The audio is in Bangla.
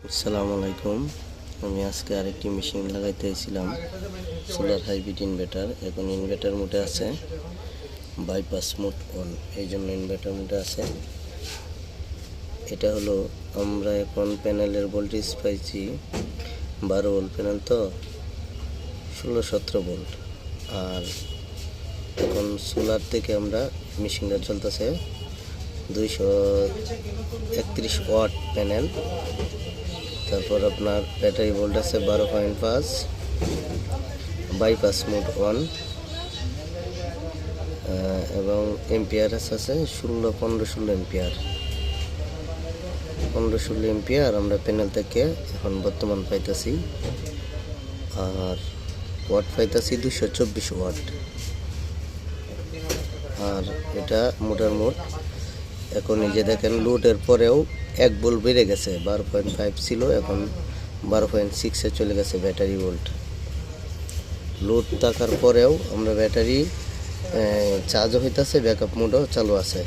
আসসালামু আলাইকুম। আমি আজকে আরেকটি মেশিন লাগাইতে এসেছিলাম, সোলার হাইব্রিড ইনভার্টার। এখন ইনভার্টার মোডে আছে, বাইপাস মোড অন, এই জন্য ইনভার্টার মোডে আছে। এটা হলো আমরা এখন প্যানেলের ভোল্টেজ পাইছি 12 ভোল্ট প্যানেল, তো 16-17 ভোল্ট। আর এখন সোলার থেকে আমরা মেশিনটা চলতেছে 231 ওয়াট প্যানেল। তারপর আপনার ব্যাটারি ভোল্ট আছে 12.5, বাইপাস মোড অন, এবং এম্পিয়ার আছে 15-16 এম্পিয়ার। 15-16 এম্পিয়ার আমরা প্যানেল থেকে এখন বর্তমান পাইতেছি। আর ওয়াট পাইতেছি 224 ওয়াট। আর এটা মোটর মোড। এখন এই যে দেখেন, লোডের পরেও 1 ভোল্ট বেড়ে গেছে। 12.5 ছিল, এখন 12.6-এ চলে গেছে ব্যাটারি ভোল্ট। লোড থাকার পরেও আমরা ব্যাটারি চার্জও হইতেছে, ব্যাকআপ মোডও চালু আছে।